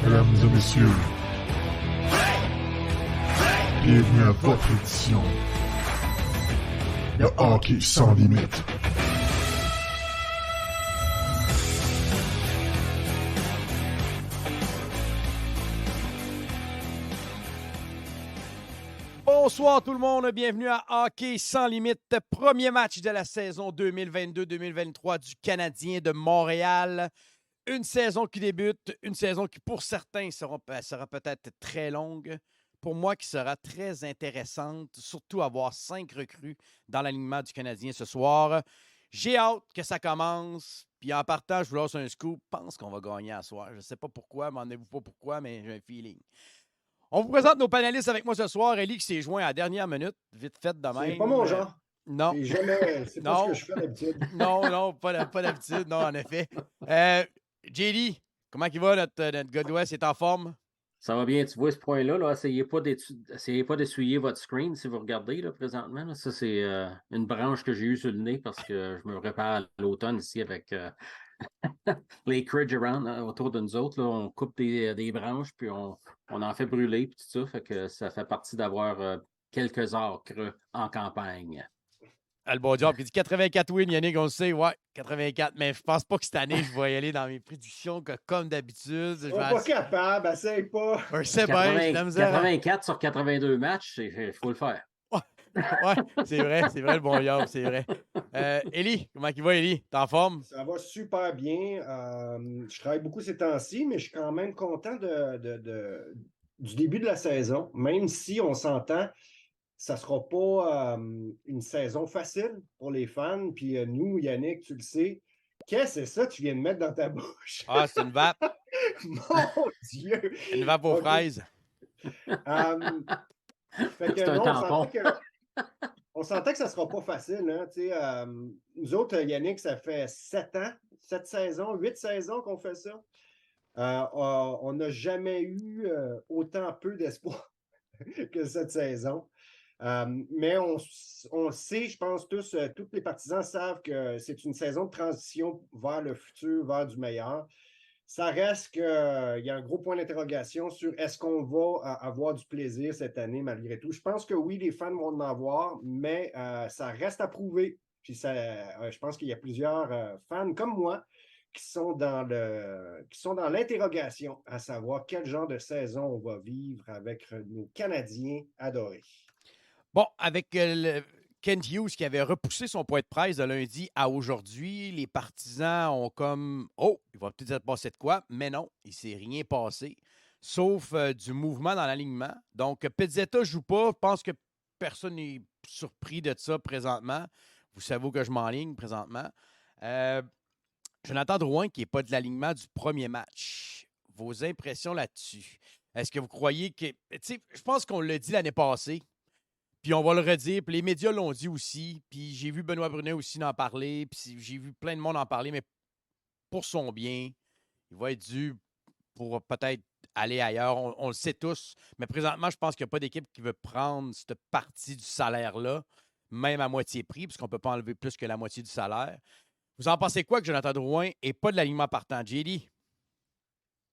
Mesdames et messieurs, bienvenue à votre édition de Hockey sans limite. Bonsoir tout le monde, bienvenue à Hockey sans limite, premier match de la saison 2022-2023 du Canadien de Montréal. Une saison qui débute, une saison qui pour certains sera peut-être très longue, pour moi qui sera très intéressante, surtout avoir 5 recrues dans l'alignement du Canadien ce soir. J'ai hâte que ça commence, puis en partant, je vous lance un scoop, je pense qu'on va gagner à soir. Je ne sais pas pourquoi, m'en-vous pas pourquoi, mais j'ai un feeling. On vous présente nos panélistes avec moi ce soir. Ellie qui s'est joint à la dernière minute, vite fait de même. C'est pas mon genre. Non. C'est pas ce que je fais d'habitude. Non, pas d'habitude, non, en effet. JD, comment il va, notre gars de l'Ouest? Il est en forme? Ça va bien, tu vois ce point-là, là, essayez pas d'essuyer votre screen si vous regardez là, présentement. Là. Ça, c'est une branche que j'ai eue sur le nez parce que je me prépare à l'automne ici avec les Cridge around autour de nous autres. Là, on coupe des branches, puis on en fait brûler, puis tout ça. Fait que ça fait partie d'avoir quelques acres en campagne. Le bon job, il dit 84 wins, Yannick, on le sait, ouais, 84, mais je pense pas que cette année, je vais y aller dans mes prédictions comme d'habitude. Je suis pas capable, essaye pas. Je sais bien, j'ai de la misère. 84 sur 82 matchs, il faut le faire. Ouais, c'est vrai le bon job, c'est vrai. Élie, comment il va, Élie? T'es en forme? Ça va super bien. Je travaille beaucoup ces temps-ci, mais je suis quand même content du début de la saison, même si on s'entend. Ça ne sera pas une saison facile pour les fans. Puis nous, Yannick, tu le sais. Qu'est-ce que c'est ça que tu viens de mettre dans ta bouche? Ah, c'est une vape. Mon Dieu! Une vape aux fraises. C'est un tampon. On s'entend que ça ne sera pas facile. Hein? Nous autres, Yannick, ça fait 7 ans, 7 saisons, 8 saisons qu'on fait ça. On n'a jamais eu autant peu d'espoir que cette saison. Mais on sait, je pense tous les partisans savent que c'est une saison de transition vers le futur, vers du meilleur. Ça reste qu'il y a un gros point d'interrogation sur est-ce qu'on va avoir du plaisir cette année malgré tout. Je pense que oui, les fans vont en avoir, mais ça reste à prouver. Puis je pense qu'il y a plusieurs fans comme moi qui sont dans l'interrogation à savoir quel genre de saison on va vivre avec nos Canadiens adorés. Bon, avec Kent Hughes qui avait repoussé son point de presse de lundi à aujourd'hui, les partisans ont comme « Oh, il va peut-être passer de quoi? » Mais non, il ne s'est rien passé, sauf du mouvement dans l'alignement. Donc, Pezzetta ne joue pas. Je pense que personne n'est surpris de ça présentement. Vous savez où que je m'enligne présentement. Jonathan Drouin qui n'est pas de l'alignement du premier match. Vos impressions là-dessus? Est-ce que vous croyez que... Tu sais, je pense qu'on l'a dit l'année passée. Puis on va le redire, puis les médias l'ont dit aussi, puis j'ai vu Benoît Brunet aussi en parler, puis j'ai vu plein de monde en parler, mais pour son bien, il va être dû pour peut-être aller ailleurs, on le sait tous, mais présentement, je pense qu'il n'y a pas d'équipe qui veut prendre cette partie du salaire-là, même à moitié prix, puisqu'on ne peut pas enlever plus que la moitié du salaire. Vous en pensez quoi que Jonathan Drouin n'ait pas de l'alignement partant, JD?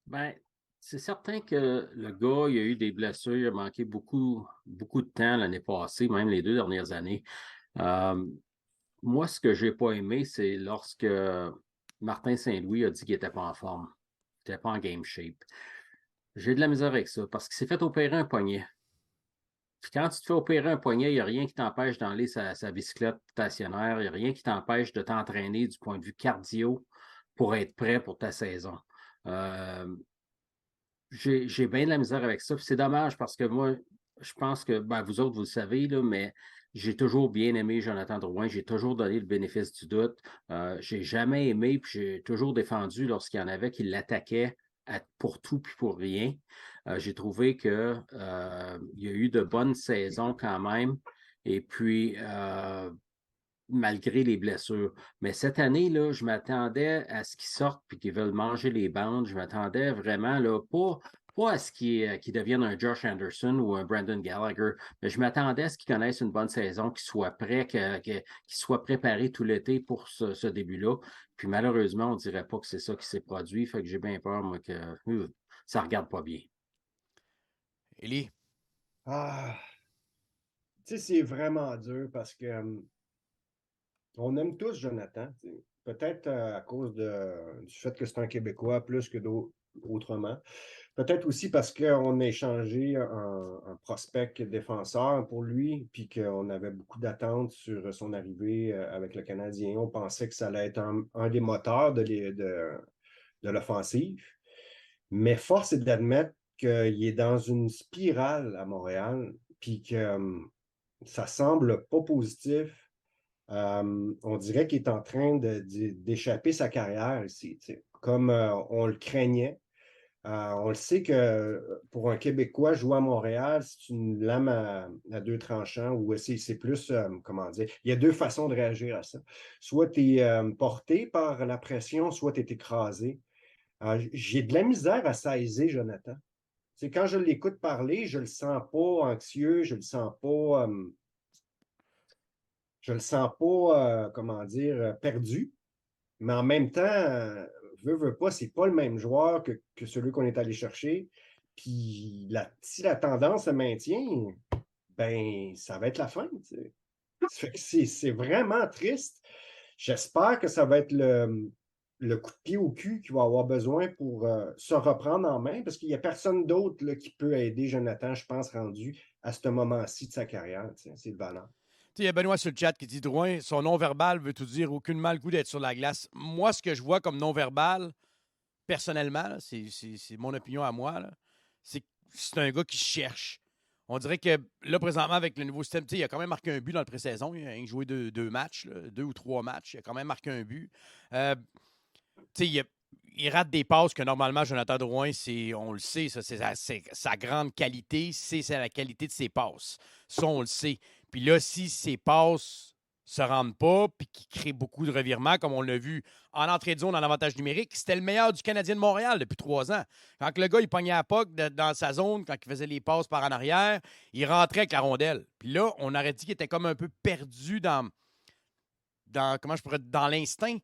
Bien, c'est certain que le gars, il a eu des blessures, il a manqué beaucoup de temps l'année passée, même les 2 dernières années. Moi, ce que je n'ai pas aimé, c'est lorsque Martin Saint-Louis a dit qu'il n'était pas en forme, qu'il n'était pas en game shape. J'ai de la misère avec ça parce qu'il s'est fait opérer un poignet. Puis quand tu te fais opérer un poignet, il n'y a rien qui t'empêche d'enlever sa bicyclette stationnaire, il n'y a rien qui t'empêche de t'entraîner du point de vue cardio pour être prêt pour ta saison. J'ai bien de la misère avec ça. Puis c'est dommage parce que moi, je pense que vous autres, vous le savez, là, mais j'ai toujours bien aimé Jonathan Drouin. J'ai toujours donné le bénéfice du doute. J'ai jamais aimé, puis j'ai toujours défendu lorsqu'il y en avait qui l'attaquaient pour tout puis pour rien. J'ai trouvé qu'il y a eu de bonnes saisons quand même. Et puis, malgré les blessures. Mais cette année, là, je m'attendais à ce qu'ils sortent et qu'ils veulent manger les bandes. Je m'attendais vraiment, là, pas à ce qu'il devienne un Josh Anderson ou un Brandon Gallagher, mais je m'attendais à ce qu'il connaisse une bonne saison, qu'il soit prêt, qu'il soit préparé tout l'été pour ce début-là. Puis malheureusement, on ne dirait pas que c'est ça qui s'est produit. Fait que j'ai bien peur, moi, que ça ne regarde pas bien. Élie? Tu sais, c'est vraiment dur parce que on aime tous Jonathan. Peut-être à cause du fait que c'est un Québécois plus que autrement. Peut-être aussi parce qu'on a échangé un prospect défenseur pour lui, puis qu'on avait beaucoup d'attentes sur son arrivée avec le Canadien. On pensait que ça allait être un des moteurs de l'offensive. Mais force est d'admettre qu'il est dans une spirale à Montréal, puis que ça semble pas positif. On dirait qu'il est en train d'échapper sa carrière ici, comme on le craignait. On le sait que pour un Québécois, jouer à Montréal, c'est une lame à deux tranchants ou c'est plus, comment dire, il y a deux façons de réagir à ça. Soit tu es porté par la pression, soit tu es écrasé. J'ai de la misère à saisir Jonathan. Quand je l'écoute parler, je le sens pas anxieux, je le sens pas, comment dire, perdu. Mais en même temps, veut pas, c'est pas le même joueur que celui qu'on est allé chercher. Puis si la tendance se maintient, ben ça va être la fin. Ça fait que c'est vraiment triste. J'espère que ça va être le coup de pied au cul qu'il va avoir besoin pour se reprendre en main, parce qu'il n'y a personne d'autre qui peut aider Jonathan, je pense, rendu à ce moment-ci de sa carrière. C'est le valeur. Il y a Benoît sur le chat qui dit Drouin, son non-verbal veut tout dire, aucunement le goût d'être sur la glace. Moi, ce que je vois comme non-verbal, personnellement, c'est mon opinion à moi, c'est que c'est un gars qui cherche. On dirait que là, présentement, avec le nouveau système, il a quand même marqué un but dans le pré-saison. Il a joué deux matchs, 2 ou 3 matchs. Il a quand même marqué un but. Il rate des passes que normalement, Jonathan Drouin, on le sait, ça, c'est sa grande qualité, c'est la qualité de ses passes. Ça, on le sait. Puis là, si ses passes se rendent pas, puis qu'il crée beaucoup de revirements, comme on l'a vu en entrée de zone en avantage numérique, c'était le meilleur du Canadien de Montréal depuis 3 ans. Quand le gars, il pognait la puck dans sa zone, quand il faisait les passes par en arrière, il rentrait avec la rondelle. Puis là, on aurait dit qu'il était comme un peu perdu dans l'instinct.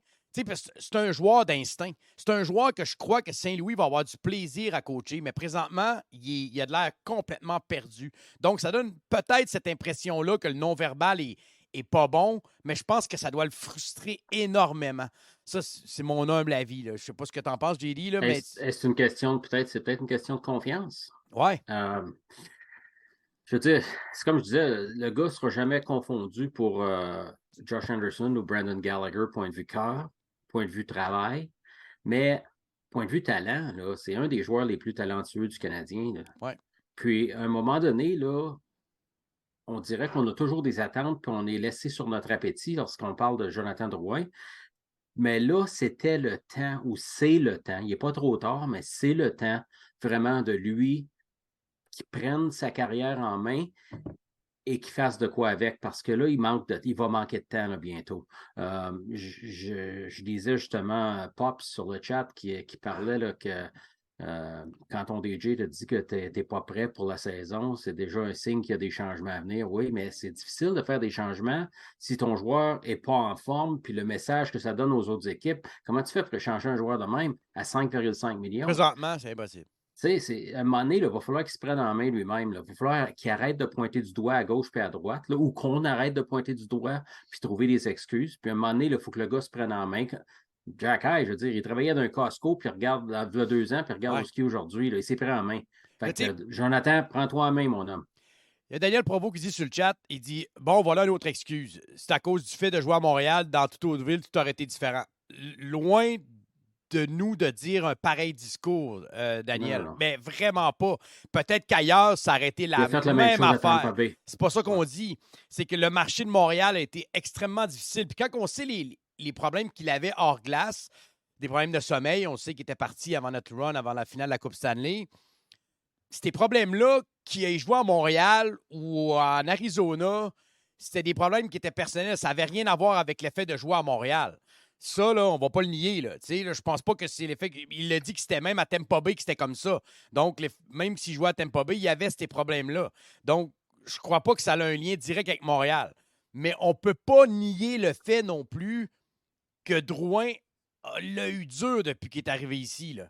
Parce que c'est un joueur d'instinct. C'est un joueur que je crois que Saint-Louis va avoir du plaisir à coacher, mais présentement, il a de l'air complètement perdu. Donc, ça donne peut-être cette impression-là que le non-verbal est pas bon, mais je pense que ça doit le frustrer énormément. Ça, c'est mon humble avis. Je ne sais pas ce que tu en penses, JD. Mais... Est-ce une question, c'est peut-être une question de confiance? Ouais. Je veux dire, c'est comme je disais, le gars ne sera jamais confondu pour Josh Anderson ou Brandon Gallagher, point de vue cœur, point de vue travail, mais point de vue talent, là, c'est un des joueurs les plus talentueux du Canadien. Là. Ouais. Puis, à un moment donné, là, on dirait qu'on a toujours des attentes, puis on est laissé sur notre appétit lorsqu'on parle de Jonathan Drouin. Mais là, c'était le temps, ou c'est le temps, il n'est pas trop tard, mais c'est le temps vraiment de lui qui prenne sa carrière en main et qu'il fasse de quoi avec, parce que là, il va manquer de temps là, bientôt. Je disais justement Pop sur le chat qui parlait là, que quand ton DJ te dit que tu n'es pas prêt pour la saison, c'est déjà un signe qu'il y a des changements à venir. Oui, mais c'est difficile de faire des changements si ton joueur n'est pas en forme, puis le message que ça donne aux autres équipes, comment tu fais pour changer un joueur de même à 5,5 millions? Présentement, c'est impossible. À un moment donné, il va falloir qu'il se prenne en main lui-même. Il va falloir qu'il arrête de pointer du doigt à gauche puis à droite, là, ou qu'on arrête de pointer du doigt puis trouver des excuses. Puis à un moment donné, il faut que le gars se prenne en main. Jack High, je veux dire, il travaillait d'un Costco, puis regarde, il y a 2 ans, puis regarde où il est aujourd'hui. Il s'est pris en main. Fait que, Jonathan, prends-toi en main, mon homme. Il y a Daniel Provost qui dit sur le chat, il dit « Bon, voilà une autre excuse. C'est à cause du fait de jouer à Montréal, dans toute autre ville, tout aurait été différent. » Loin de nous de dire un pareil discours, Daniel. Non. Mais vraiment pas. Peut-être qu'ailleurs, ça aurait été la même affaire. C'est pas ça qu'on dit. C'est que le marché de Montréal a été extrêmement difficile. Puis quand on sait les problèmes qu'il avait hors glace, des problèmes de sommeil, on sait qu'il était parti avant notre run, avant la finale de la Coupe Stanley. Ces problèmes-là, qu'il ait joué à Montréal ou en Arizona, c'était des problèmes qui étaient personnels. Ça n'avait rien à voir avec le fait de jouer à Montréal. Ça, là, on va pas le nier. Là. Tu sais, là, je pense pas que c'est l'effet. Il a dit que c'était même à Tampa Bay que c'était comme ça. Donc, même s'il jouait à Tampa Bay, il y avait ces problèmes-là. Donc, je crois pas que ça a un lien direct avec Montréal. Mais on peut pas nier le fait non plus que Drouin l'a eu dur depuis qu'il est arrivé ici. Là.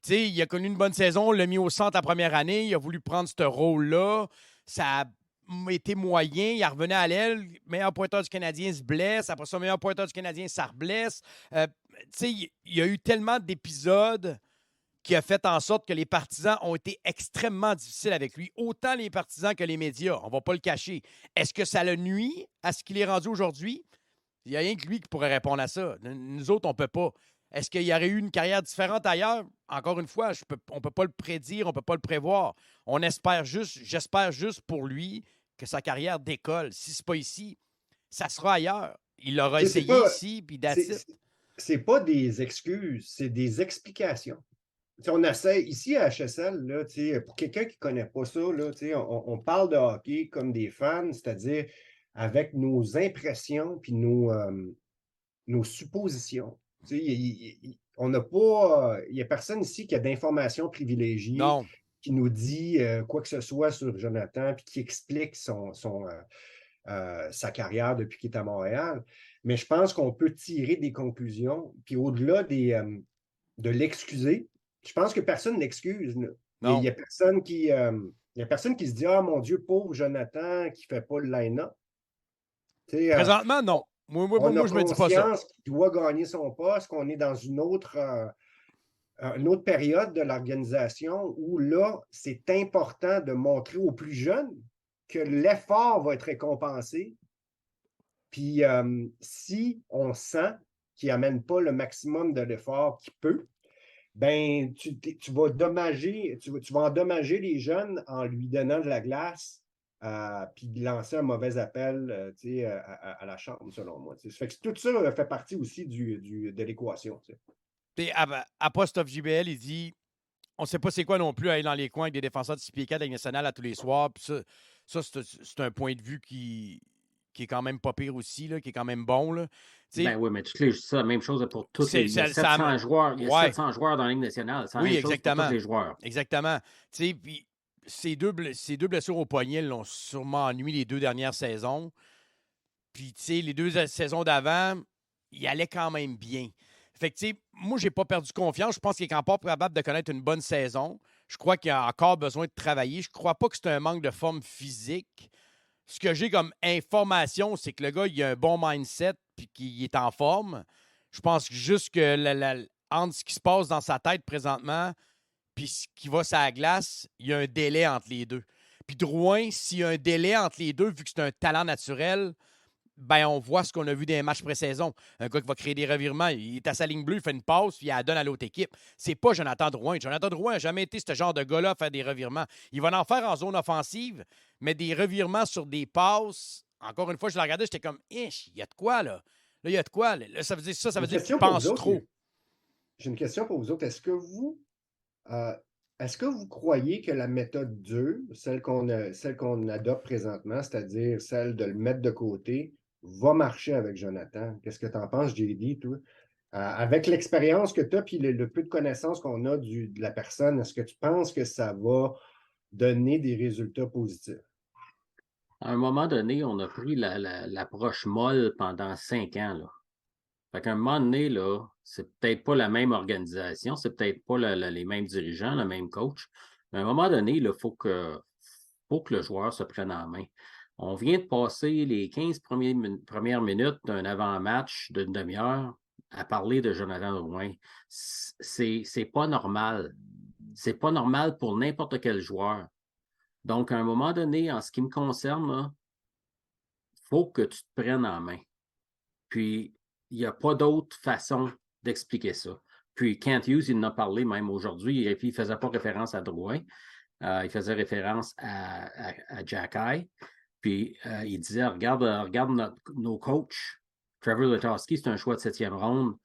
Tu sais, il a connu une bonne saison, l'a mis au centre la première année, il a voulu prendre ce rôle-là. Ça a été moyen, il revenait à l'aile, meilleur pointeur du Canadien se blesse, après ça, meilleur pointeur du Canadien, ça reblesse. Tu sais, il y a eu tellement d'épisodes qui a fait en sorte que les partisans ont été extrêmement difficiles avec lui, autant les partisans que les médias, on ne va pas le cacher. Est-ce que ça le nuit à ce qu'il est rendu aujourd'hui? Il n'y a rien que lui qui pourrait répondre à ça. Nous autres, on ne peut pas. Est-ce qu'il y aurait eu une carrière différente ailleurs? Encore une fois, on ne peut pas le prédire, on ne peut pas le prévoir. J'espère juste pour lui que sa carrière décolle. Si ce n'est pas ici, ça sera ailleurs. Il l'aura essayé ici, puis that's it. C'est pas des excuses, c'est des explications. T'sais, on essaie, ici à HSL, là, pour quelqu'un qui ne connaît pas ça, là, on parle de hockey comme des fans, c'est-à-dire avec nos impressions puis nos suppositions. On n'a pas. Il n'y a personne ici qui a d'informations privilégiées, Non. qui nous dit quoi que ce soit sur Jonathan, puis qui explique sa carrière depuis qu'il est à Montréal. Mais je pense qu'on peut tirer des conclusions, puis au-delà de l'excuser, je pense que personne ne l'excuse. Il n'y a personne qui se dit « Ah, mon Dieu, pauvre Jonathan, qui ne fait pas le line-up. » Présentement, non. Moi, je me dis pas ça. Qu'il doit gagner son poste, qu'on est dans une autre période de l'organisation où là, c'est important de montrer aux plus jeunes que l'effort va être récompensé. Puis si on sent qu'il n'amène pas le maximum de l'effort qu'il peut, ben tu vas endommager les jeunes en lui donnant de la glace. Puis lancer un mauvais appel à la chambre, selon moi. Ça fait que tout ça fait partie aussi de l'équation. À post-of-JBL, il dit on ne sait pas c'est quoi non plus aller dans les coins avec des défenseurs de 6 pieds 4 avec nationale à tous les soirs. Puis ça c'est un point de vue qui est quand même pas pire aussi, là, qui est quand même bon. Là. Ben oui, mais c'est la même chose pour tous les 700 joueurs. Il y a 700 joueurs dans la Ligue nationale. C'est la même chose pour tous les joueurs. Exactement. Puis ces deux blessures au poignet l'ont sûrement ennuyé les 2 dernières saisons. Puis, les 2 saisons d'avant, il allait quand même bien. Fait que, moi, j'ai pas perdu confiance. Je pense qu'il est encore capable de connaître une bonne saison. Je crois qu'il a encore besoin de travailler. Je crois pas que c'est un manque de forme physique. Ce que j'ai comme information, c'est que le gars, il a un bon mindset puis qu'il est en forme. Je pense juste que entre ce qui se passe dans sa tête présentement puis ce qui va sur la glace, il y a un délai entre les deux. Puis Drouin, s'il y a un délai entre les deux, vu que c'est un talent naturel, ben on voit ce qu'on a vu dans les matchs pré-saison. Un gars qui va créer des revirements, il est à sa ligne bleue, il fait une passe, puis il la donne à l'autre équipe. C'est pas Jonathan Drouin. Jonathan Drouin n'a jamais été ce genre de gars-là à faire des revirements. Il va en faire en zone offensive, mais des revirements sur des passes. Encore une fois, je le regardais, j'étais comme, il y a de quoi, là? Là, il y a de quoi? Là, ça veut dire qu'il pense trop. J'ai une question pour vous autres. Est-ce que vous croyez que la méthode dure, celle qu'on adopte présentement, c'est-à-dire celle de le mettre de côté, va marcher avec Jonathan? Qu'est-ce que tu en penses, JD, toi? Avec l'expérience que tu as et le peu de connaissances qu'on a de la personne, est-ce que tu penses que ça va donner des résultats positifs? À un moment donné, on a pris l'approche molle pendant 5 ans. Là. Fait qu'à un moment donné, là, c'est peut-être pas la même organisation, c'est peut-être pas les mêmes dirigeants, le même coach. Mais à un moment donné, il faut que le joueur se prenne en main. On vient de passer les 15 premières minutes d'un avant-match d'une demi-heure à parler de Jonathan Drouin. C'est pas normal. C'est pas normal pour n'importe quel joueur. Donc, à un moment donné, en ce qui me concerne, il faut que tu te prennes en main. Puis, il n'y a pas d'autre façon d'expliquer ça. Puis, Kent Hughes, il en a parlé même aujourd'hui, et puis il ne faisait pas référence à Drouin. Il faisait référence à Jack Eye. Puis, il disait, regarde nos coachs. Trevor Letowski, c'est un choix de 7e ronde.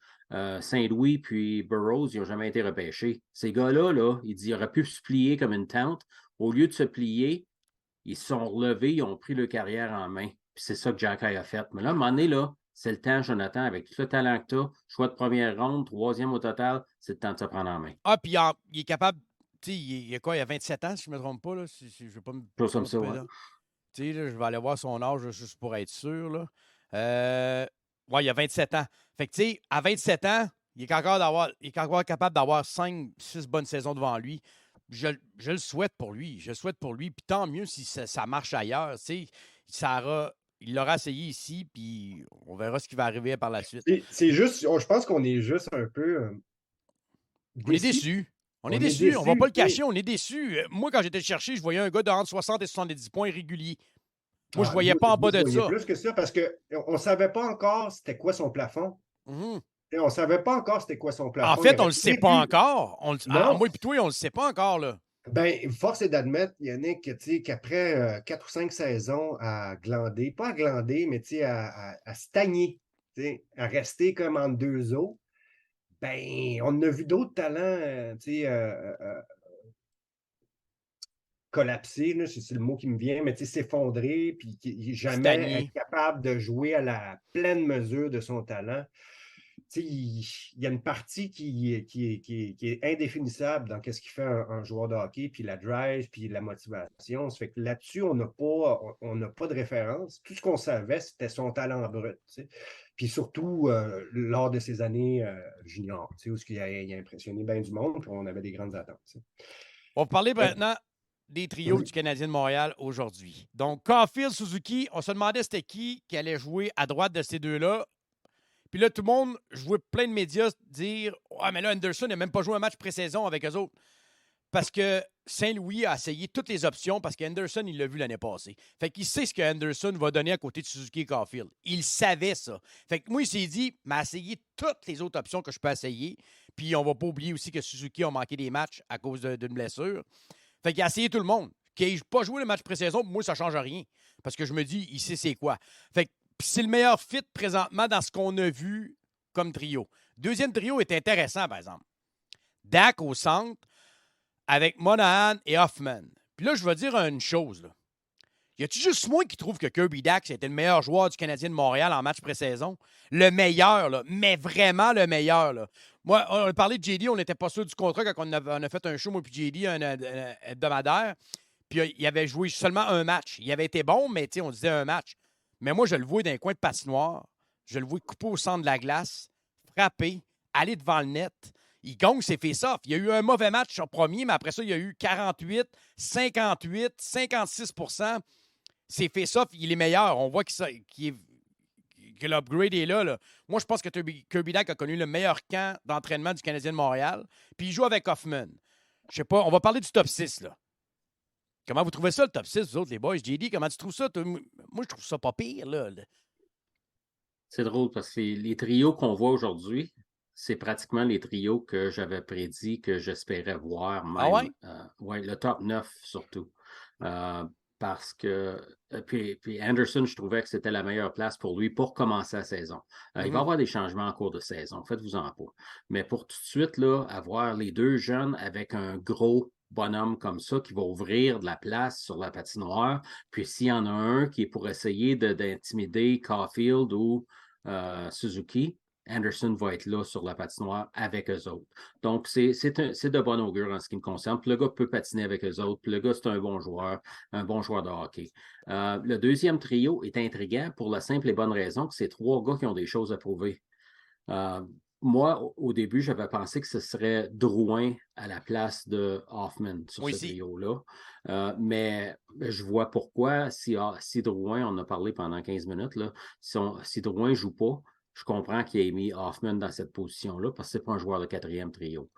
Saint-Louis puis Burroughs, ils n'ont jamais été repêchés. Ces gars-là, il dit, ils auraient pu se plier comme une tente. Au lieu de se plier, ils se sont relevés, ils ont pris leur carrière en main. Puis c'est ça que Jack Eye a fait. Mais là, à un moment donné, là, C'est le temps, Jonathan, avec tout le talent que tu as, choix de première ronde, 3e au total, c'est le temps de se prendre en main. Ah, puis il est capable. Tu sais, il a quoi? Il a 27 ans, si je ne me trompe pas. Là, si je ne vais pas me Chose comme ça, tromper. ouais. Là. Tu sais, là, je vais aller voir son âge là, juste pour être sûr. Là. Ouais, il a 27 ans. Fait que, tu sais, à 27 ans, il est encore capable d'avoir 5-6 bonnes saisons devant lui. Je le souhaite pour lui. Je le souhaite pour lui. Puis tant mieux si ça marche ailleurs. Tu sais, il l'aura essayé ici, puis on verra ce qui va arriver par la suite. C'est juste, je pense qu'on est juste un peu On est déçus. déçus. On est est déçus. On va pas le déçus, cacher, on est déçus. Moi, quand j'étais le chercher, je voyais un gars de entre 60 et 70 points réguliers. Moi, je ne voyais pas en bas de ça. Plus que ça, parce qu'on ne savait pas encore c'était quoi son plafond. Mhm. On ne savait pas encore c'était quoi son plafond. En fait, on ne le sait pas encore. Moi et toi, on ne le sait pas encore. Là. Ben, force est d'admettre, Yannick, qu'après 4 ou 5 saisons à glander, pas à glander, mais à stagner, à rester comme en deux eaux, ben, on a vu d'autres talents collapser, là, c'est le mot qui me vient, mais s'effondrer, puis jamais être capable de jouer à la pleine mesure de son talent. Il y a une partie qui est indéfinissable dans ce qui fait un joueur de hockey, puis la drive, puis la motivation. Ça fait que là-dessus, on n'a pas de référence. Tout ce qu'on savait, c'était son talent brut. Puis surtout, lors de ses années juniors, où il a impressionné bien du monde, puis on avait des grandes attentes. On va parler maintenant des trios du Canadien de Montréal aujourd'hui. Donc, Caulfield, Suzuki, on se demandait c'était qui allait jouer à droite de ces deux-là. Puis là, tout le monde, je vois plein de médias dire « Ah, mais là, Anderson n'a même pas joué un match pré-saison avec eux autres. » Parce que Saint-Louis a essayé toutes les options parce qu'Anderson, il l'a vu l'année passée. Fait qu'il sait ce qu'Anderson va donner à côté de Suzuki et Caulfield. Il savait ça. Fait que moi, il s'est dit « Mais essayer toutes les autres options que je peux essayer. » Puis on va pas oublier aussi que Suzuki a manqué des matchs à cause d'une blessure. Fait qu'il a essayé tout le monde. Qu'il n'ait pas joué le match pré-saison, pour moi, ça ne change rien. Parce que je me dis, il sait c'est quoi. Fait que c'est le meilleur fit présentement dans ce qu'on a vu comme trio. Deuxième trio est intéressant, par exemple. Dak au centre avec Monahan et Hoffman. Puis là, je vais dire une chose. Là. Y a-tu juste moi qui trouve que Kirby Dak, c'était le meilleur joueur du Canadien de Montréal en match pré-saison? Le meilleur, là, mais vraiment le meilleur. Là. Moi, on a parlé de JD, on n'était pas sûr du contrat quand on a fait un show, moi puis JD, un hebdomadaire. Puis il avait joué seulement un match. Il avait été bon, mais on disait un match. Mais moi, je le vois dans un coin de patinoire. Je le vois couper au centre de la glace, frapper, aller devant le net. Il gagne ses face-off. Il y a eu un mauvais match sur premier, mais après ça, il y a eu 48, 58, 56 %. Ses face-off, il est meilleur. On voit que l'upgrade est là, là. Moi, je pense que Kirby Dak a connu le meilleur camp d'entraînement du Canadien de Montréal. Puis il joue avec Hoffman. Je sais pas, on va parler du top 6, là. Comment vous trouvez ça, le top 6, vous autres, les boys? JD, comment tu trouves ça? Moi, je trouve ça pas pire, là. C'est drôle parce que les trios qu'on voit aujourd'hui, c'est pratiquement les trios que j'avais prédit que j'espérais voir. Même, ah ouais? Ouais, le top 9 surtout. Parce que puis Anderson, je trouvais que c'était la meilleure place pour lui pour commencer la saison. Il va y avoir des changements en cours de saison, faites-vous-en pas. Mais pour tout de suite, là, avoir les deux jeunes avec un gros bonhomme comme ça qui va ouvrir de la place sur la patinoire, puis s'il y en a un qui est pour essayer d'intimider Caulfield ou Suzuki, Anderson va être là sur la patinoire avec eux autres. Donc, c'est de bon augure en ce qui me concerne. Puis le gars peut patiner avec eux autres. Puis le gars, c'est un bon joueur de hockey. Le deuxième trio est intriguant pour la simple et bonne raison que c'est trois gars qui ont des choses à prouver. Moi, au début, j'avais pensé que ce serait Drouin à la place de Hoffman sur ce trio-là. Mais je vois pourquoi, si Drouin, on en a parlé pendant 15 minutes, là, si Drouin ne joue pas, je comprends qu'il ait mis Hoffman dans cette position-là parce que ce n'est pas un joueur de quatrième trio.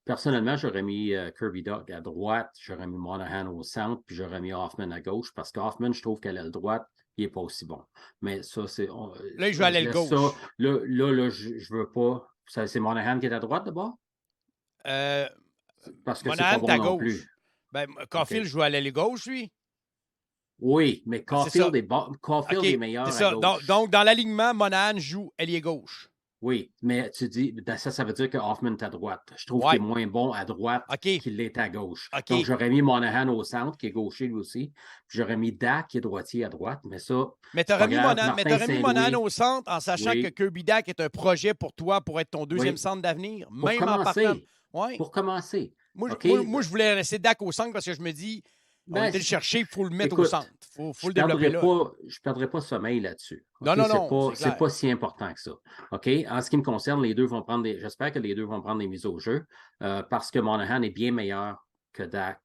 Personnellement, j'aurais mis Kirby Dak à droite, j'aurais mis Monahan au centre, puis j'aurais mis Hoffman à gauche parce qu'Hoffman, je trouve qu'à l'aile droite, il n'est pas aussi bon. Mais ça, c'est... Là, il joue à l'aile gauche. Ça, là, je veux pas... C'est Monahan qui est à droite, d'abord? Parce que Monahan c'est pas bon non gauche. plus. Ben, Caulfield joue à l'aile gauche, lui. Oui, mais Caulfield est meilleur à gauche. Donc, dans l'alignement, Monahan joue ailier gauche. Oui, mais tu dis, ça veut dire que Hoffman est à droite. Je trouve Ouais. qu'il est moins bon à droite OK. qu'il l'est à gauche. OK. Donc, j'aurais mis Monahan au centre, qui est gaucher lui aussi. Puis j'aurais mis Dak, qui est droitier à droite. Mais ça, Mais c'est t'aurais pas mis grave. Monahan, Martin Saint-Louis, au centre en sachant que oui, Kirby Dak est un projet pour toi pour être ton deuxième oui. centre d'avenir, Pour même en partant. commencer. Ouais. Pour commencer. OK? Moi, je voulais laisser Dak au centre parce que je me dis, on Ben, était le chercher, il faut le mettre au écoute, centre. Il faut je le développer là. je perdrai pas sommeil là-dessus. Non, OK? non, non, c'est C'est clair. pas si important que ça. OK? En ce qui me concerne, j'espère que les deux vont prendre des mises au jeu parce que Monahan est bien meilleur que Dak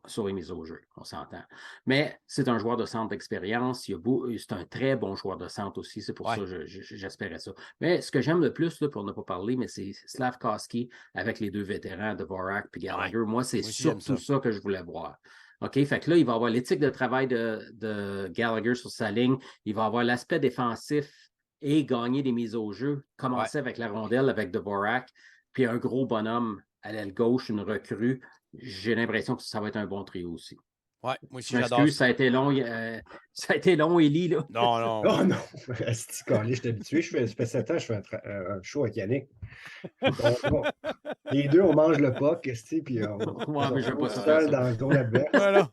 sur les mises au jeu. On s'entend. Mais c'est un joueur de centre d'expérience. C'est un très bon joueur de centre aussi. C'est pour ça que j'espérais ça. Mais ce que j'aime le plus, là, pour ne pas parler, mais c'est Slafkovský avec les deux vétérans, Dvorak et Gallagher. Moi, c'est surtout ça que je voulais voir. OK, fait que là, il va avoir l'éthique de travail de Gallagher sur sa ligne. Il va avoir l'aspect défensif et gagner des mises au jeu. Commencer avec la rondelle, avec Dvorak, puis un gros bonhomme à l'aile gauche, une recrue. J'ai l'impression que ça va être un bon trio aussi. Ouais, moi aussi, Je m'excuse, ça a été long, Élie, là. Non, non. Oh non! Je suis habitué. Ça fait 7 ans que je fais un show avec Yannick. Les deux, on mange le puck, puis on mais j'aime pas ça. seul dans le dos adverse. Voilà.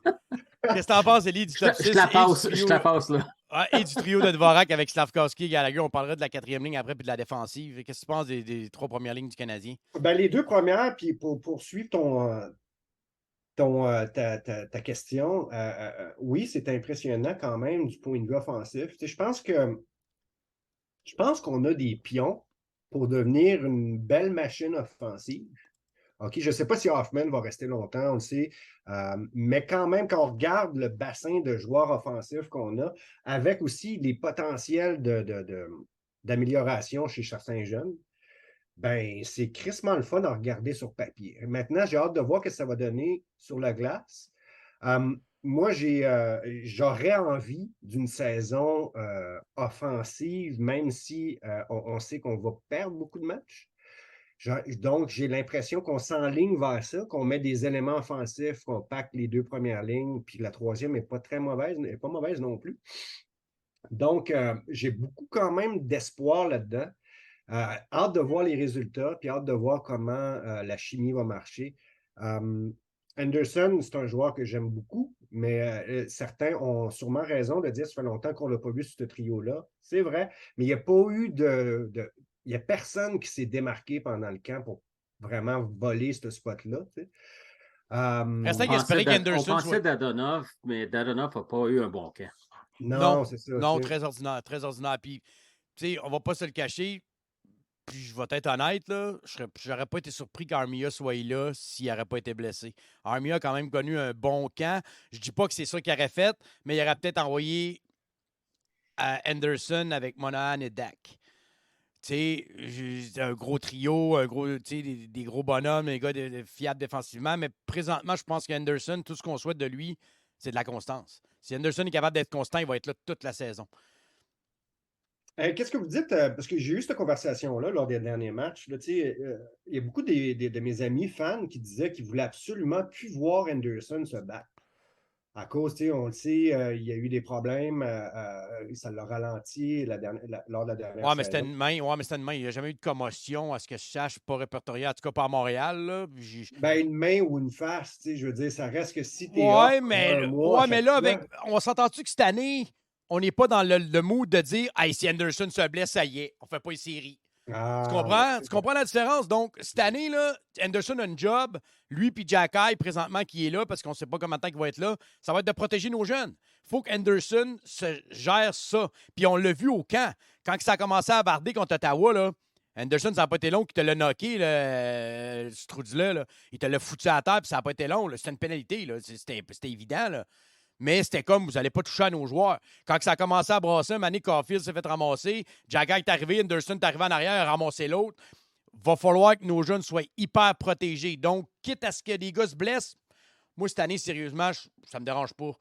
Qu'est-ce que t'en penses, Élie, du top 6? Je te la passe, là. Et du trio de Dvorak avec Slafkovský et Gallagher. On parlera de la quatrième ligne après puis de la défensive. Qu'est-ce que tu penses des trois premières lignes du Canadien? Ben, les deux premières, puis pour poursuivre ta question, oui, c'est impressionnant quand même du point de vue offensif. Tu sais, je pense qu'on a des pions pour devenir une belle machine offensive. OK, je ne sais pas si Hoffman va rester longtemps, on le sait, mais quand même, quand on regarde le bassin de joueurs offensifs qu'on a, avec aussi les potentiels d'amélioration chez certains jeunes, ben c'est crissement le fun à regarder sur papier. Maintenant, j'ai hâte de voir ce que ça va donner sur la glace. Moi, j'aurais envie d'une saison offensive, même si on sait qu'on va perdre beaucoup de matchs. Donc, j'ai l'impression qu'on s'enligne vers ça, qu'on met des éléments offensifs, qu'on pacte les deux premières lignes, puis la troisième n'est pas très mauvaise, n'est pas mauvaise non plus. Donc, j'ai beaucoup quand même d'espoir là-dedans. Hâte de voir les résultats, puis hâte de voir comment la chimie va marcher. Anderson, c'est un joueur que j'aime beaucoup, mais certains ont sûrement raison de dire que ça fait longtemps qu'on ne l'a pas vu sur ce trio-là. C'est vrai, mais il n'y a pas eu il n'y a personne qui s'est démarqué pendant le camp pour vraiment voler ce spot-là. Tu sais. On pensait Dadonov, mais Dadonov n'a pas eu un bon camp. Non, c'est ça. Non, très ordinaire, très ordinaire. Puis, tu sais, on va pas se le cacher. Puis, je vais être honnête, là, j'aurais pas été surpris qu'Armia soit là s'il n'aurait pas été blessé. Armia a quand même connu un bon camp. Je dis pas que c'est ça qu'il aurait fait, mais il aurait peut-être envoyé à Anderson avec Monahan et Dak. Tu sais, un gros trio, des gros bonhommes, des gars fiables défensivement. Mais présentement, je pense qu'Anderson, tout ce qu'on souhaite de lui, c'est de la constance. Si Anderson est capable d'être constant, il va être là toute la saison. Qu'est-ce que vous dites? Parce que j'ai eu cette conversation-là lors des derniers matchs. Là, il y a beaucoup de mes amis fans qui disaient qu'ils voulaient absolument plus voir Anderson se battre. À cause, on le sait, il y a eu des problèmes, ça l'a ralenti lors de la dernière saison. Mais c'était une main. Il n'y a jamais eu de commotion, à ce que je sache, pas répertorié, en tout cas pas à Montréal. Là. Une main ou une face, je veux dire, ça reste que si t'es mais là, on s'entend-tu que cette année, on n'est pas dans le mood de dire « Hey, si Anderson se blesse, ça y est, on ne fait pas une série. » Tu comprends? Ouais, tu comprends la différence? Donc, cette année, là, Anderson a un job. Lui puis Jacky, présentement, qui est là, parce qu'on ne sait pas combien de temps il va être là, ça va être de protéger nos jeunes. Il faut qu'Anderson se gère ça. Puis on l'a vu au camp. Quand ça a commencé à barder contre Ottawa, là, Anderson, ça n'a pas été long qu'il te l'a knocké, ce trou-là. Là. Il te l'a foutu à terre, puis ça n'a pas été long. C'était une pénalité. C'était évident. Là. Mais c'était comme, vous n'allez pas toucher à nos joueurs. Quand ça a commencé à brasser, Manny Caulfield s'est fait ramasser. Jacky est arrivé, Anderson est arrivé en arrière, a ramassé l'autre. Va falloir que nos jeunes soient hyper protégés. Donc, quitte à ce que des gars se blessent, moi, cette année, sérieusement, ça me dérange pas.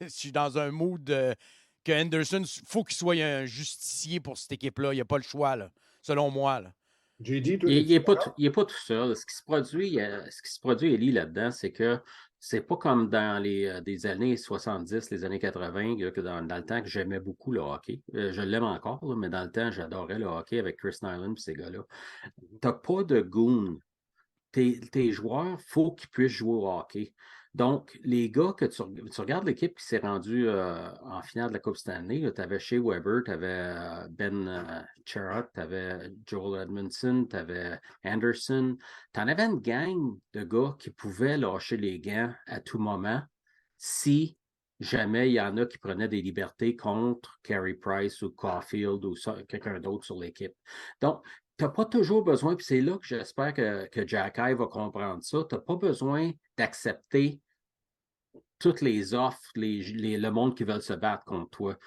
Je suis dans un mood que Anderson, il faut qu'il soit un justicier pour cette équipe-là. Il n'y a pas le choix, là, selon moi. Là. JD, toi, Il t'es-tu n'est pas, d'accord? il est pas tout seul. Ce qui se produit, Ellie, là-dedans, c'est que c'est pas comme dans des années 70, les années 80, que dans le temps que j'aimais beaucoup le hockey. Je l'aime encore, là, mais dans le temps, j'adorais le hockey avec Chris Nyland et ces gars-là. T'as pas de goon. Tes joueurs, il faut qu'ils puissent jouer au hockey. Donc, les gars tu regardes l'équipe qui s'est rendue en finale de la Coupe Stanley, tu avais Shea Weber, tu avais Ben Chirot, tu avais Joel Edmondson, tu avais Anderson. Tu en avais une gang de gars qui pouvaient lâcher les gants à tout moment si jamais il y en a qui prenaient des libertés contre Carey Price ou Caulfield ou quelqu'un d'autre sur l'équipe. Donc, tu n'as pas toujours besoin, puis c'est là que j'espère que Jacky va comprendre ça, tu n'as pas besoin d'accepter toutes les offres, le monde qui veulent se battre contre toi.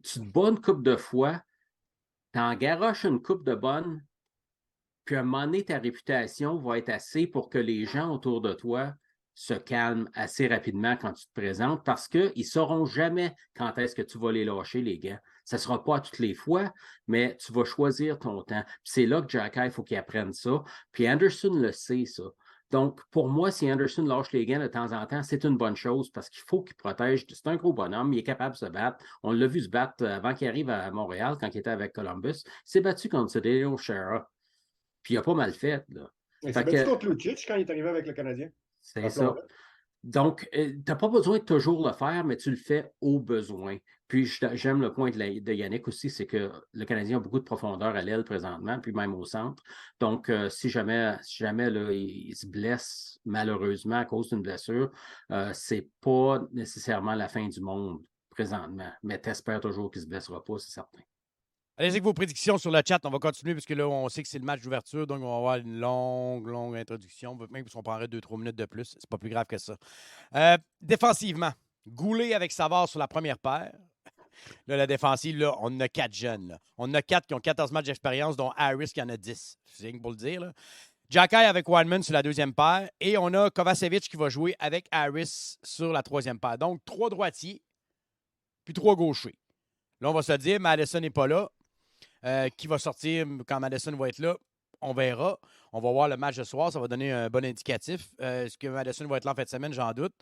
Tu te bats une couple de fois, tu en garoches une couple de bonnes, puis à un moment donné, ta réputation va être assez pour que les gens autour de toi se calment assez rapidement quand tu te présentes parce qu'ils ne sauront jamais quand est-ce que tu vas les lâcher, les gars. Ça ne sera pas toutes les fois, mais tu vas choisir ton temps. Puis c'est là que Jacky, il faut qu'il apprenne ça. Puis Anderson le sait, ça. Donc, pour moi, si Anderson lâche les gants de temps en temps, c'est une bonne chose parce qu'il faut qu'il protège. C'est un gros bonhomme, il est capable de se battre. On l'a vu se battre avant qu'il arrive à Montréal, quand il était avec Columbus. Il s'est battu contre Zdeno Chara. Puis il a pas mal fait, là. Il s'est Fait battu que contre Lucic quand il est arrivé avec le Canadien. c'est ça. Rappelons-le. Donc, tu n'as pas besoin de toujours le faire, mais tu le fais au besoin. Puis j'aime le point de Yannick aussi, c'est que le Canadien a beaucoup de profondeur à l'aile présentement, puis même au centre. Donc, si jamais là, il se blesse malheureusement à cause d'une blessure, c'est pas nécessairement la fin du monde présentement. Mais tu espères toujours qu'il ne se blessera pas, c'est certain. Allez-y avec vos prédictions sur le chat. On va continuer parce que là, on sait que c'est le match d'ouverture, donc on va avoir une longue introduction. Même si on prendrait 2-3 minutes de plus, c'est pas plus grave que ça. Défensivement, Goulet avec Savard sur la première paire. Là, la défensive, là, on a 4 jeunes. Là. On a 4 qui ont 14 matchs d'expérience, dont Harris qui en a 10. C'est rien que pour le dire. Là. Jacky avec Wideman sur la deuxième paire. Et on a Kovacevic qui va jouer avec Harris sur la troisième paire. Donc, 3 droitiers, puis 3 gauchers. Là, on va se dire, Madison n'est pas là. Qui va sortir quand Madison va être là? On verra. On va voir le match de soir. Ça va donner un bon indicatif. Est-ce que Madison va être là en fin de semaine? J'en doute.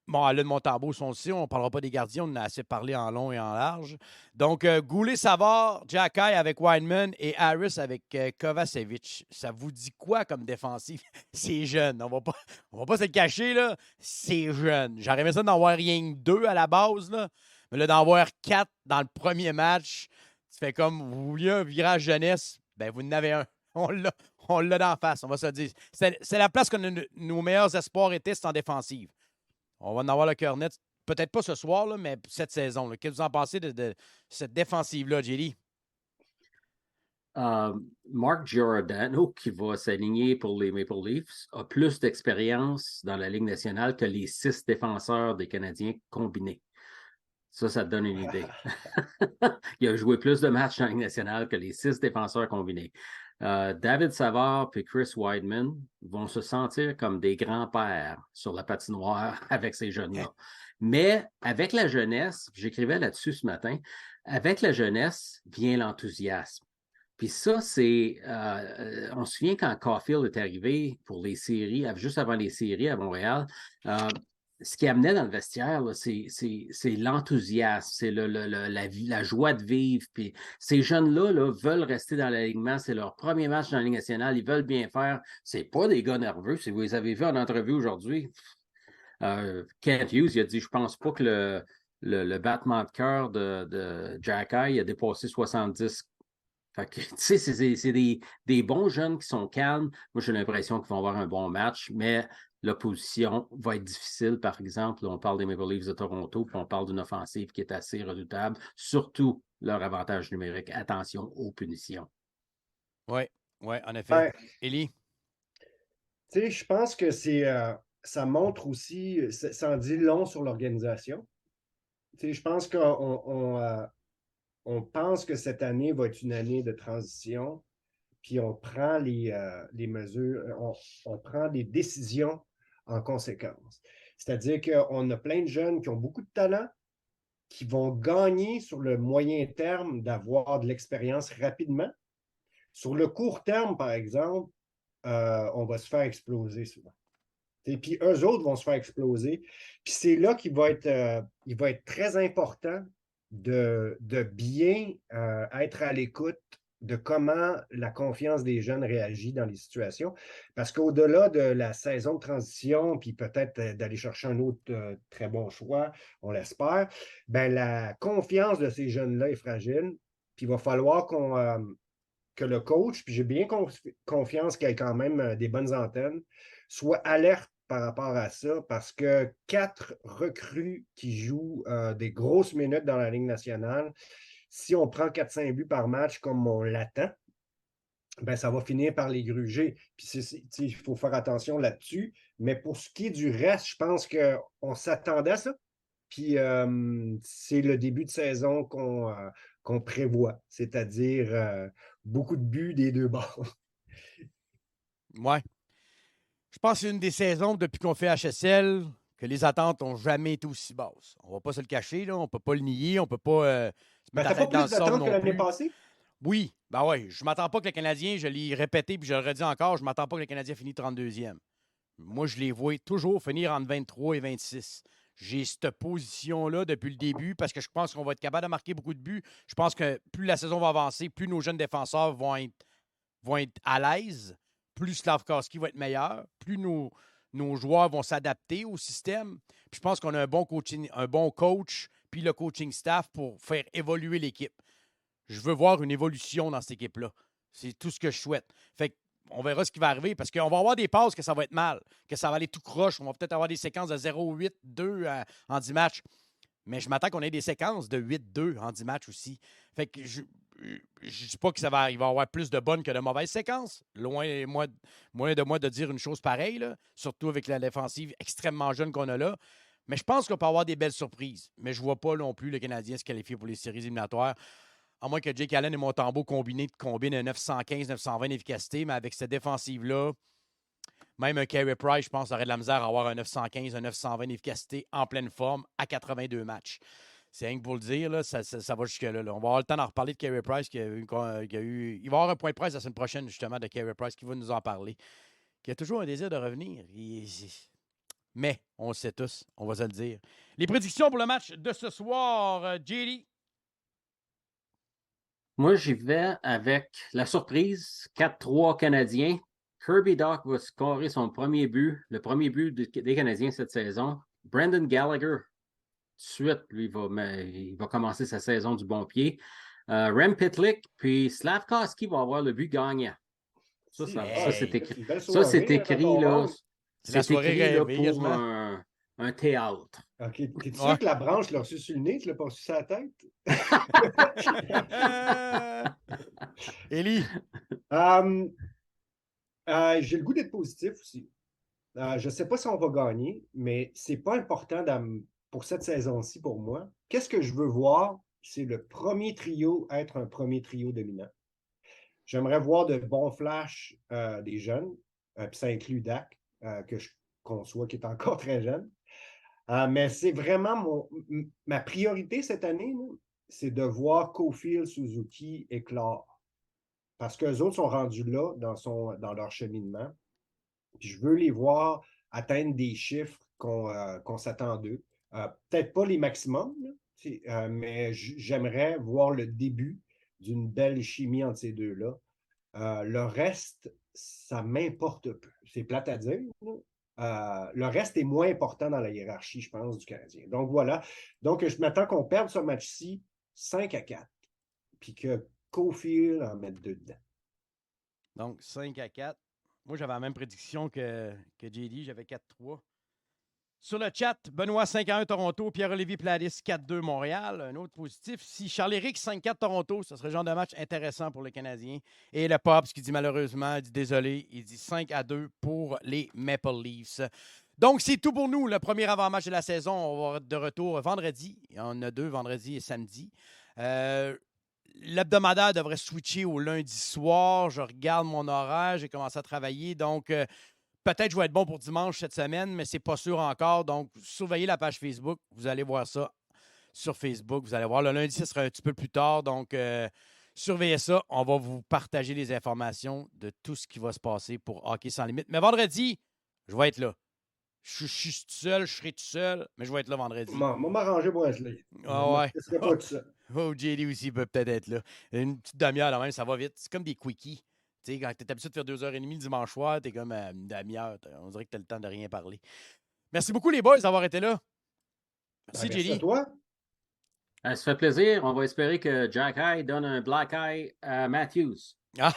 Bon, Alain de Montembeault sont aussi. On ne parlera pas des gardiens. On en a assez parlé en long et en large. Donc, Goulet, Savard, Jacky avec Wideman et Harris avec Kovacevic. Ça vous dit quoi comme défensif? C'est jeune. On va pas se le cacher, là. C'est jeune. J'aurais aimé ça d'en voir rien que 2 à la base, là. Mais là, d'en voir 4 dans le premier match, tu fais comme, vous vouliez un virage jeunesse, ben vous en avez un. On l'a d'en face, on va se dire. C'est la place que nos meilleurs espoirs étaient, c'est en défensive. On va en avoir le cœur net, peut-être pas ce soir, là, mais cette saison. Qu'est-ce que vous en pensez de cette défensive-là, Jerry? Mark Giordano, qui va s'aligner pour les Maple Leafs, a plus d'expérience dans la Ligue nationale que les 6 défenseurs des Canadiens combinés. Ça te donne une idée. Il a joué plus de matchs dans la Ligue nationale que les 6 défenseurs combinés. David Savard et Chris Wideman vont se sentir comme des grands-pères sur la patinoire avec ces jeunes-là. Mais avec la jeunesse, j'écrivais là-dessus ce matin, avec la jeunesse vient l'enthousiasme. Puis ça, c'est... on se souvient quand Caulfield est arrivé pour les séries, juste avant les séries à Montréal, ce qui amenait dans le vestiaire, là, c'est l'enthousiasme, c'est la joie de vivre. Puis ces jeunes-là là, veulent rester dans l'alignement. C'est leur premier match dans la Ligue nationale. Ils veulent bien faire. C'est pas des gars nerveux. Si vous les avez vus en entrevue aujourd'hui, Kent Hughes, il a dit, je pense pas que le battement de cœur de Jacky a dépassé 70. Fait que, tu sais, c'est des bons jeunes qui sont calmes. Moi, j'ai l'impression qu'ils vont avoir un bon match, mais l'opposition va être difficile. Par exemple, on parle des Maple Leafs de Toronto, puis on parle d'une offensive qui est assez redoutable, surtout leur avantage numérique. Attention aux punitions. Oui, en effet. Élie? Tu sais, je pense que ça montre aussi, ça en dit long sur l'organisation. Tu sais, je pense qu'on pense que cette année va être une année de transition, puis on prend les mesures, on prend des décisions en conséquence. C'est-à-dire qu'on a plein de jeunes qui ont beaucoup de talent, qui vont gagner sur le moyen terme d'avoir de l'expérience rapidement. Sur le court terme, par exemple, on va se faire exploser souvent. Et puis eux autres vont se faire exploser. Puis c'est là qu'il va être très important de bien être à l'écoute de comment la confiance des jeunes réagit dans les situations. Parce qu'au-delà de la saison de transition, puis peut-être d'aller chercher un autre très bon choix, on l'espère, ben la confiance de ces jeunes-là est fragile. Puis il va falloir que le coach, puis j'ai bien confiance qu'il y ait quand même des bonnes antennes, soit alerte par rapport à ça, parce que 4 recrues qui jouent des grosses minutes dans la Ligue nationale, si on prend 4-5 buts par match comme on l'attend, ben ça va finir par les gruger. Puis il faut faire attention là-dessus. Mais pour ce qui est du reste, je pense qu'on s'attendait à ça. Puis c'est le début de saison qu'on prévoit, c'est-à-dire beaucoup de buts des deux bords. Ouais. Je pense que c'est une des saisons depuis qu'on fait HSL que les attentes n'ont jamais été aussi basses. On ne va pas se le cacher, là. On ne peut pas le nier, on ne peut pas se mettre T'as la pas tête dans le plus sable d'attentes que non l'année plus. passée? Oui, ben ouais. Je ne m'attends pas que le Canadien, je l'ai répété puis je le redis encore, je ne m'attends pas que le Canadien finisse 32e. Moi, je les vois toujours finir entre 23 et 26. J'ai cette position-là depuis le début parce que je pense qu'on va être capable de marquer beaucoup de buts. Je pense que plus la saison va avancer, plus nos jeunes défenseurs vont être à l'aise, plus Slavkovski va être meilleur, plus nos joueurs vont s'adapter au système. Puis je pense qu'on a un bon coach, puis le coaching staff pour faire évoluer l'équipe. Je veux voir une évolution dans cette équipe-là. C'est tout ce que je souhaite. Fait on verra ce qui va arriver parce qu'on va avoir des passes que ça va être mal, que ça va aller tout croche. On va peut-être avoir des séquences de 0-8-2 en 10 matchs. Mais je m'attends qu'on ait des séquences de 8-2 en 10 matchs aussi. Fait que je ne dis pas qu'il va y avoir plus de bonnes que de mauvaises séquences. Loin de moi de dire une chose pareille, là, surtout avec la défensive extrêmement jeune qu'on a là. Mais je pense qu'on peut avoir des belles surprises. Mais je ne vois pas non plus le Canadien se qualifier pour les séries éliminatoires. À moins que Jake Allen et Montembeault combinent un 915-920 d'efficacité, mais avec cette défensive-là, même un Carey Price, je pense, aurait de la misère à avoir un 915, un 920 d'efficacité en pleine forme à 82 matchs. C'est rien que pour le dire, là, ça va jusque-là. Là. On va avoir le temps d'en reparler de Carey Price. Il va y avoir un point de presse la semaine prochaine, justement, de Carey Price qui va nous en parler. Qui a toujours un désir de revenir. Mais, on le sait tous, on va se le dire. Les prédictions pour le match de ce soir, JD? Moi, j'y vais avec la surprise, 4-3 Canadiens. Kirby Dach va scorer son premier but, le premier but des Canadiens cette saison. Brendan Gallagher, tout de suite, lui, il va commencer sa saison du bon pied. Rem Pitlick, puis Slavkovski va avoir le but gagnant. Ça, c'est écrit. Ça, c'est écrit, là. C'est écrit là, pour un théâtre. OK. T'es sûr que la branche l'a reçu sur le nez, tu l'as pas reçu sur la tête? Élie? J'ai le goût d'être positif aussi. Je ne sais pas si on va gagner, mais ce n'est pas important pour cette saison-ci pour moi. Qu'est-ce que je veux voir? C'est le premier trio être un premier trio dominant. J'aimerais voir de bons flashs des jeunes, puis ça inclut Dak, que je conçois qui est encore très jeune. Mais c'est vraiment ma priorité cette année, c'est de voir Caufield, Suzuki éclore. Parce qu'eux autres sont rendus là dans leur cheminement. Puis je veux les voir atteindre des chiffres qu'on s'attend d'eux. Peut-être pas les maximums, mais j'aimerais voir le début d'une belle chimie entre ces deux-là. Le reste, ça m'importe peu. C'est plate à dire. Le reste est moins important dans la hiérarchie, je pense, du Canadien. Donc voilà. Donc je m'attends qu'on perde ce match-ci 5-4. Puis que Caufield en mette 2 dedans. Donc 5-4. Moi, j'avais la même prédiction que JD. J'avais 4-3. Sur le chat, Benoît 5-1 Toronto, Pierre-Olivier Pladis 4-2 Montréal. Un autre positif. Si Charles-Éric 5-4 Toronto, ce serait le genre de match intéressant pour les Canadiens. Et le Pops qui dit malheureusement, il dit désolé, il dit 5-2 pour les Maple Leafs. Donc, c'est tout pour nous. Le premier avant-match de la saison, on va être de retour vendredi. Il y en a 2, vendredi et samedi. L'hebdomadaire devrait switcher au lundi soir. Je regarde mon horaire. J'ai commencé à travailler. Donc, peut-être je vais être bon pour dimanche cette semaine, mais ce n'est pas sûr encore. Donc, surveillez la page Facebook. Vous allez voir ça sur Facebook. Vous allez voir. Le lundi, ce sera un petit peu plus tard. Donc, Surveillez ça. On va vous partager les informations de tout ce qui va se passer pour Hockey Sans Limite. Mais vendredi, je vais être là. Je suis tout seul, je serai tout seul, mais je vais être là vendredi. Moi, m'arranger pour être là. Ah ouais. Je ne serai pas tout seul. Oh, JD aussi peut peut-être être là. Une petite demi-heure, là même, ça va vite. C'est comme des quickies. Tu sais, quand tu es habitué de faire 2h30 le dimanche soir, tu es comme une demi-heure. On dirait que tu as le temps de rien parler. Merci beaucoup, les boys, d'avoir été là. Merci, Merci JD. à toi. Ça fait plaisir. On va espérer que Jack Eye donne un black eye à Matthews. Ah,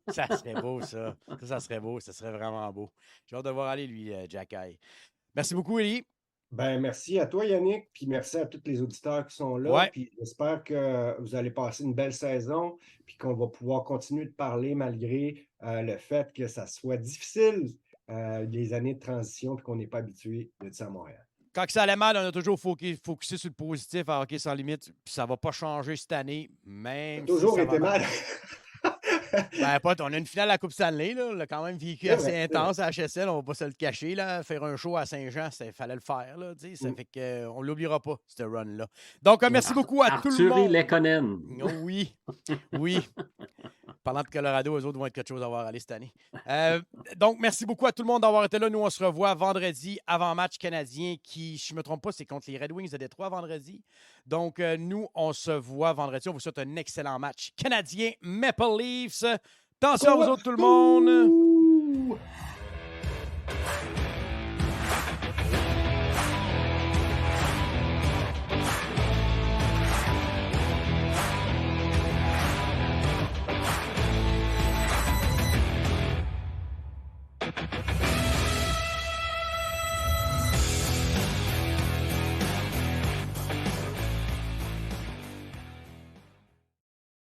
ça serait beau, ça. Ça serait beau. Ça serait vraiment beau. J'ai hâte de voir aller, lui, Jack Eye. Merci beaucoup, Élie. Ben, merci à toi, Yannick, puis merci à tous les auditeurs qui sont là. Ouais. Puis j'espère que vous allez passer une belle saison, puis qu'on va pouvoir continuer de parler malgré le fait que ça soit difficile, les années de transition, puis qu'on n'est pas habitué de ça à Montréal. Quand ça allait mal, on a toujours focusé sur le positif à Hockey Sans Limite. Puis ça ne va pas changer cette année, même Toujours si ça été va mal. Ben, pote, on a une finale à la Coupe Stanley. Là. On a quand même vécu assez intense à HSL. On va pas se le cacher. Là. Faire un show à Saint-Jean, il fallait le faire. Là, ça fait qu'on ne l'oubliera pas, ce run-là. Donc, merci beaucoup à tout le monde. Arthurie Lekkonen. Oh, oui, oui. Parlant de Colorado, eux autres vont être quelque chose à voir aller cette année. Donc, merci beaucoup à tout le monde d'avoir été là. Nous, on se revoit vendredi avant match canadien qui, si je ne me trompe pas, c'est contre les Red Wings de Détroit vendredi. Donc, nous, on se voit vendredi. On vous souhaite un excellent match canadien Maple Leafs. Attention à vous autres, tout le monde.